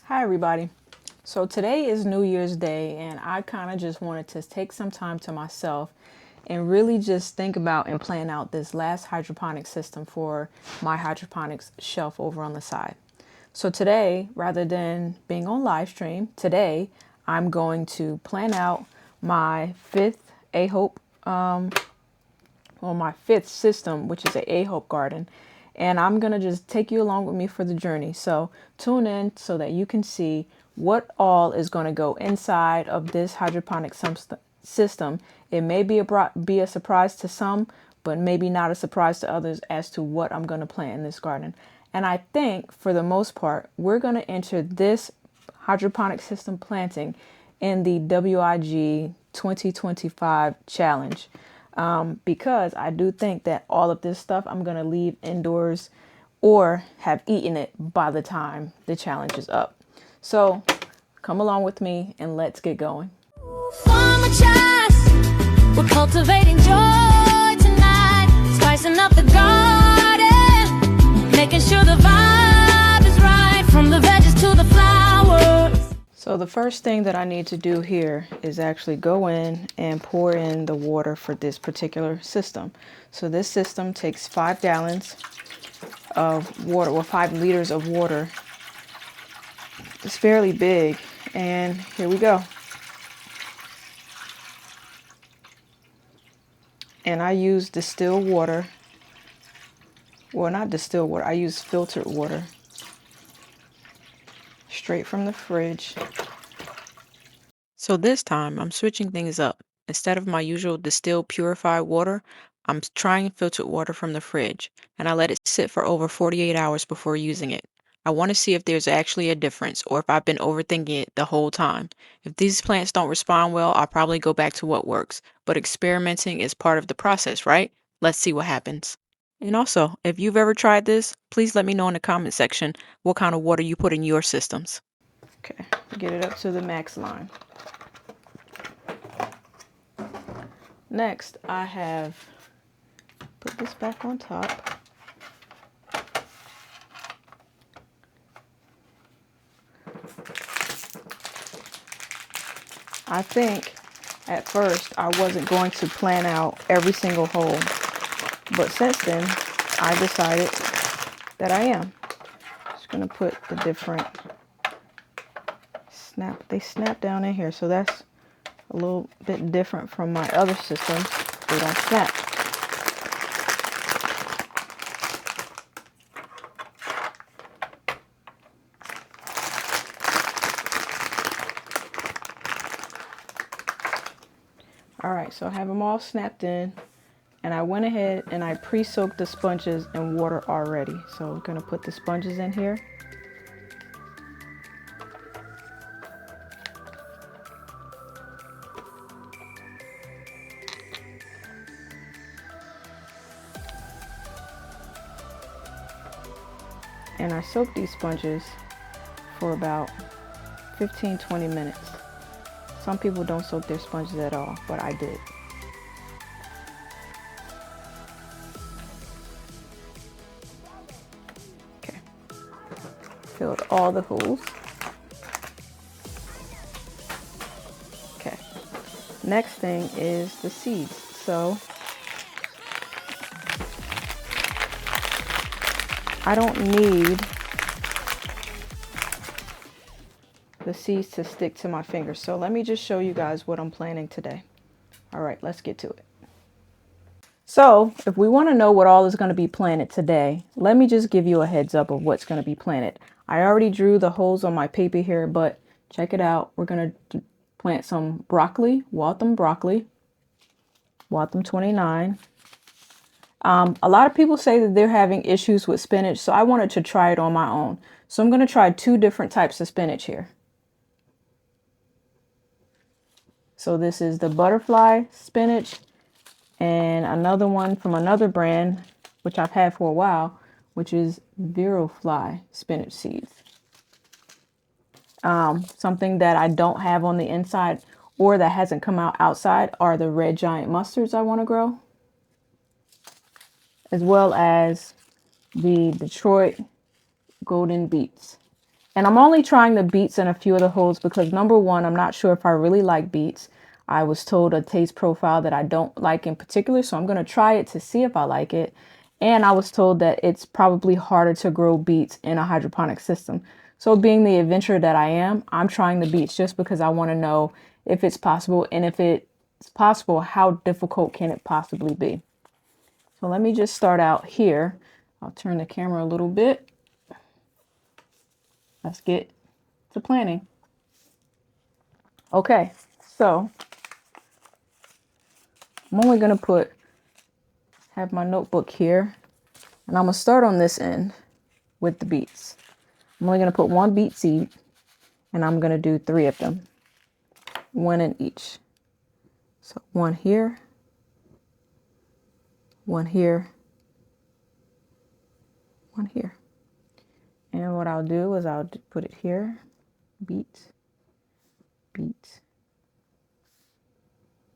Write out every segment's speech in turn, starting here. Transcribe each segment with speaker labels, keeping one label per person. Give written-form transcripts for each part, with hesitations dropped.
Speaker 1: Hi everybody. So today is New Year's Day and I kind of just wanted to take some time to myself and really just think about and plan out this last hydroponic system for my hydroponics shelf over on the side. So today, rather than being on live stream, today I'm going to plan out my fifth A-Hope my fifth system, which is a A-Hope garden. And I'm going to just take you along with me for the journey. So tune in so that you can see what all is going to go inside of this hydroponic system. It may be a surprise to some, but maybe not a surprise to others as to what I'm going to plant in this garden. And I think for the most part, we're going to enter this hydroponic system planting in the WIG 2025 challenge. Because I do think that all of this stuff I'm going to leave indoors or have eaten it by the time the challenge is up. So come along with me and let's get going.
Speaker 2: Farmer Chas, we're cultivating joy tonight, spicing up the garden, making sure the vibe is right, from the veggies to the flowers.
Speaker 1: So the first thing that I need to do here is actually go in and pour in the water for this particular system. So this system takes 5 gallons of water, or 5 liters of water. It's fairly big, and here we go. And I use distilled water. Well, not distilled water, I use filtered water. Straight from the fridge. So this time I'm switching things up. Instead of my usual distilled purified water, I'm trying filtered water from the fridge, and I let it sit for over 48 hours before using it. I want to see if there's actually a difference or if I've been overthinking it the whole time. If these plants don't respond well, I'll probably go back to what works. But experimenting is part of the process, right? Let's see what happens. And also, if you've ever tried this, please let me know in the comment section what kind of water you put in your systems. Okay, get it up to the max line. Next, I have put this back on top. I think at first I wasn't going to plan out every single hole, but since then I decided that I am. Just gonna put the different they snap down in here, so that's a little bit different from my other systems. They don't snap. Alright, so I have them all snapped in, and I went ahead and I pre-soaked the sponges in water already. So I'm going to put the sponges in here. And I soak these sponges for about 15-20 minutes. Some people don't soak their sponges at all, but I did. Okay. Filled all the holes. Okay. Next thing is the seeds. So I don't need the seeds to stick to my fingers. So let me just show you guys what I'm planting today. All right, let's get to it. So if we want to know what all is going to be planted today, let me just give you a heads up of what's going to be planted. I already drew the holes on my paper here, but check it out. We're going to plant some broccoli, Waltham 29. A lot of people say that they're having issues with spinach, so I wanted to try it on my own. So I'm going to try 2 different types of spinach here. So this is the butterfly spinach, and another one from another brand, which I've had for a while, which is Virofly spinach seeds. Something that I don't have on the inside or that hasn't come out outside are the red giant mustards I want to grow, as well as the Detroit golden beets. And I'm only trying the beets in a few of the holes because number one, I'm not sure if I really like beets. I was told a taste profile that I don't like in particular, so I'm going to try it to see if I like it. And I was told that it's probably harder to grow beets in a hydroponic system. So being the adventurer that I am, I'm trying the beets just because I want to know if it's possible, and if it's possible, how difficult can it possibly be? So let me just start out here. I'll turn the camera a little bit. Let's get to planting. Okay, so I'm only going to have my notebook here, and I'm going to start on this end with the beets. I'm only going to put one beet seed, and I'm going to do 3 of them, one in each. So one here, one here, one here. And what I'll do is I'll put it here, beet, beet,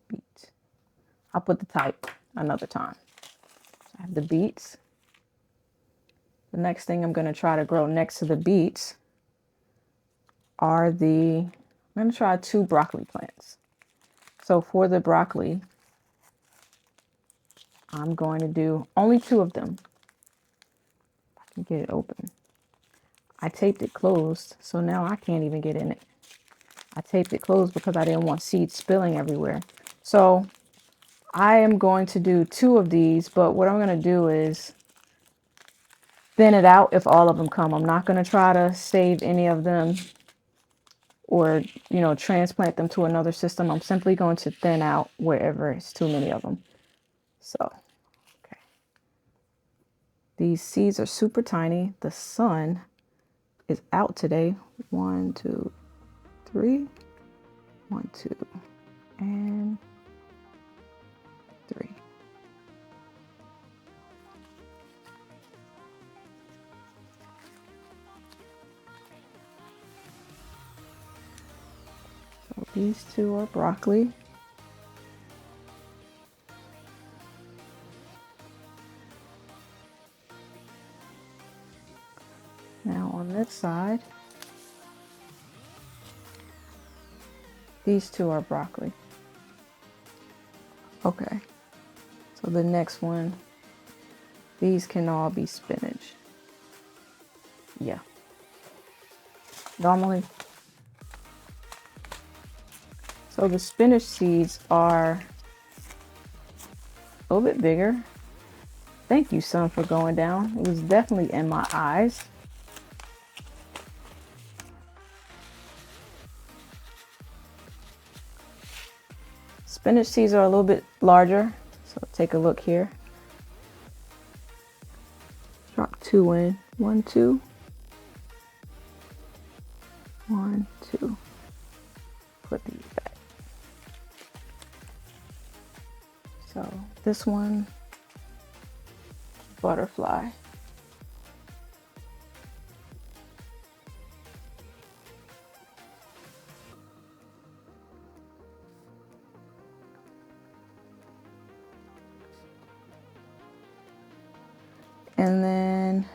Speaker 1: beet. I'll put the type another time. So I have the beets. The next thing I'm going to try to grow next to the beets are I'm going to try 2 broccoli plants. So for the broccoli, I'm going to do only 2 of them. I can get it open. I taped it closed, so now I can't even get in it. I taped it closed because I didn't want seeds spilling everywhere. So I am going to do 2 of these, but what I'm going to do is thin it out if all of them come. I'm not going to try to save any of them or, transplant them to another system. I'm simply going to thin out wherever it's too many of them. So, okay. These seeds are super tiny. The sun is out today. 1, 2, 3. 1, 2, and 3. So these 2 are broccoli. Now on this side, these 2 are broccoli. Okay, so the next one, these can all be spinach. Yeah. Normally, so the spinach seeds are a little bit bigger. Thank you, sun, for going down. It was definitely in my eyes. Spinach seeds are a little bit larger, so take a look here. Drop 2 in. 1, 2. 1, 2. Put these back. So this one, butterfly. And then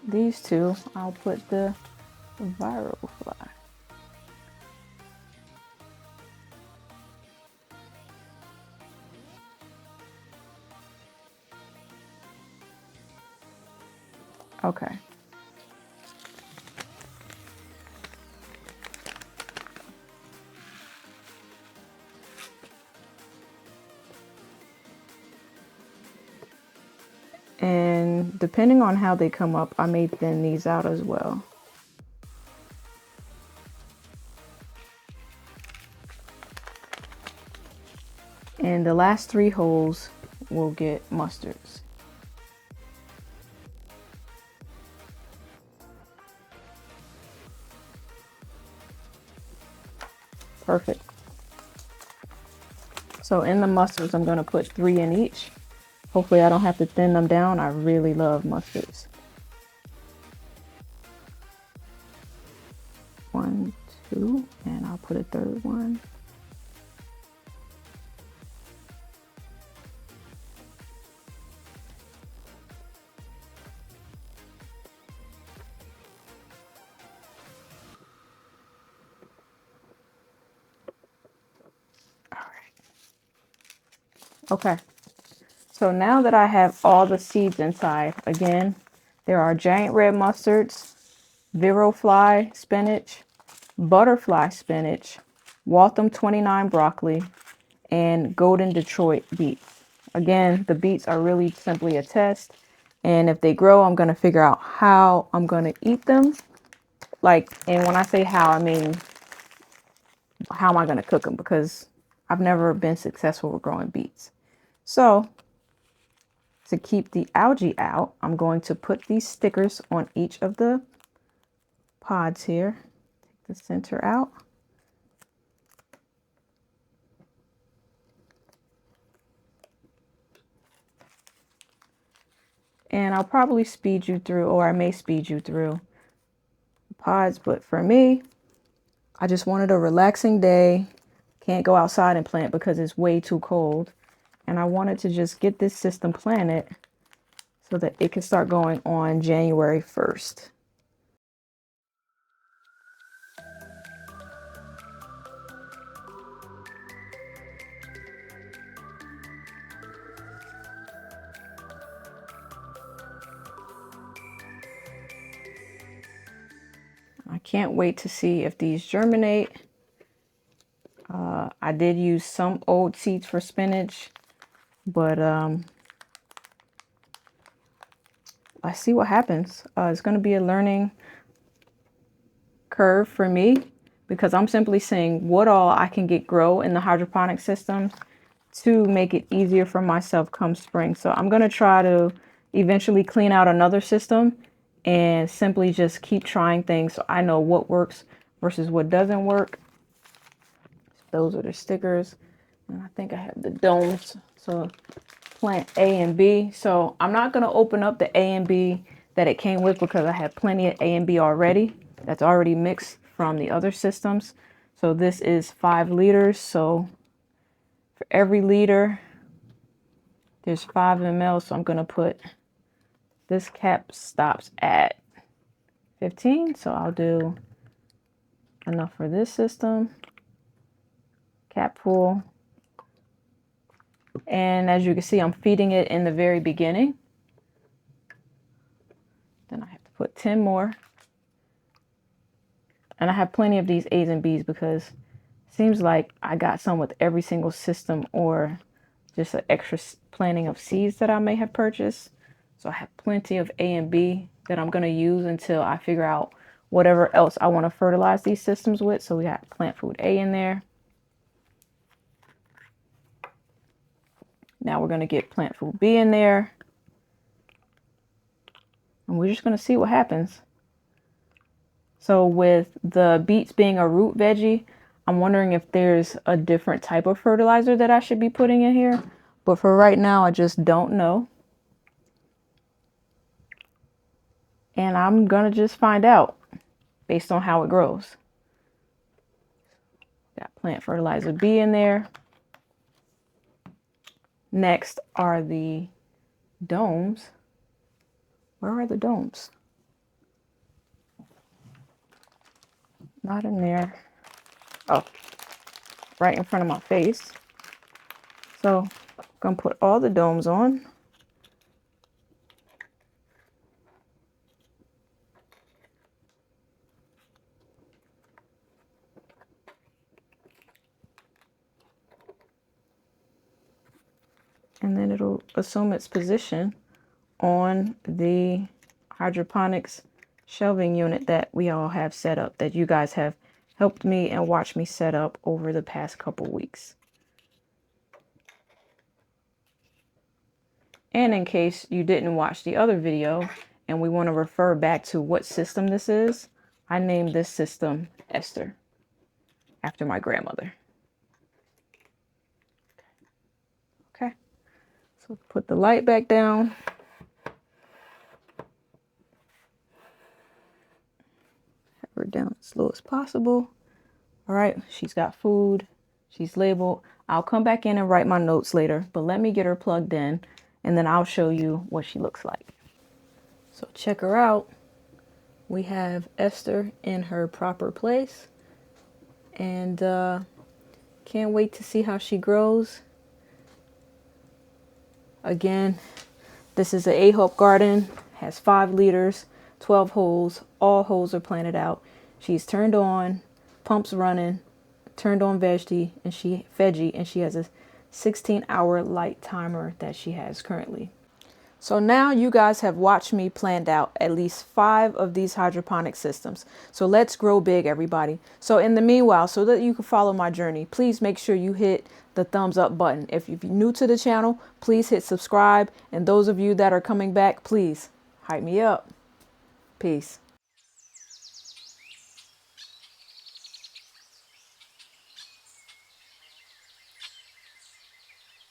Speaker 1: these 2, I'll put the viral fly. Okay. And depending on how they come up, I may thin these out as well. And the last 3 holes will get mustards. Perfect. So in the mustards, I'm going to put 3 in each. Hopefully I don't have to thin them down. I really love mustards. 1, 2, and I'll put a 3rd one. Okay, so now that I have all the seeds inside, again, there are giant red mustards, virofly spinach, butterfly spinach, Waltham 29 broccoli, and golden Detroit beets. Again, the beets are really simply a test. And if they grow, I'm going to figure out how I'm going to eat them. Like, and when I say how, I mean, how am I going to cook them? Because I've never been successful with growing beets. So to keep the algae out, I'm going to put these stickers on each of the pods here. Take the center out. And I'll probably speed you through, or I may speed you through the pods. But for me, I just wanted a relaxing day. Can't go outside and plant because it's way too cold. And I wanted to just get this system planted so that it can start going on January 1st. I can't wait to see if these germinate. I did use some old seeds for spinach, but I see what happens. It's going to be a learning curve for me because I'm simply seeing what all I can get grow in the hydroponic system to make it easier for myself come spring. So I'm going to try to eventually clean out another system and simply just keep trying things so I know what works versus what doesn't work. Those are the stickers. And I think I have the domes. So plant A and B. So I'm not going to open up the A and B that it came with because I have plenty of A and B already. That's already mixed from the other systems. So this is 5 liters. So for every liter, there's 5 ml. So I'm going to put, this cap stops at 15. So I'll do enough for this system. Cap full. And as you can see, I'm feeding it in the very beginning. Then I have to put 10 more. And I have plenty of these A's and B's because it seems like I got some with every single system or just an extra planting of seeds that I may have purchased. So I have plenty of A and B that I'm going to use until I figure out whatever else I want to fertilize these systems with. So we got plant food A in there. Now we're going to get plant food B in there. And we're just going to see what happens. So with the beets being a root veggie, I'm wondering if there's a different type of fertilizer that I should be putting in here. But for right now, I just don't know. And I'm going to just find out based on how it grows. Got plant fertilizer B in there. Next are the domes. Where are the domes? Not in there. Oh, right in front of my face. So I'm going to put all the domes on. And then it'll assume its position on the hydroponics shelving unit that we all have set up, that you guys have helped me and watched me set up over the past couple weeks. And in case you didn't watch the other video and we want to refer back to what system this is, I named this system Esther after my grandmother. Okay, so put the light back down. Have her down as low as possible. All right, she's got food. She's labeled. I'll come back in and write my notes later, but let me get her plugged in and then I'll show you what she looks like. So check her out. We have Esther in her proper place and can't wait to see how she grows. Again, this is an A-Hope garden, has 5 liters, 12 holes. All holes are planted out. She's turned on, pumps running, turned on veggie, and she has a 16-hour light timer that she has currently. So now you guys have watched me planned out at least 5 of these hydroponic systems. So let's grow big, everybody. So in the meanwhile, so that you can follow my journey, please make sure you hit the thumbs up button. If you're new to the channel, please hit subscribe. And those of you that are coming back, please hype me up. Peace.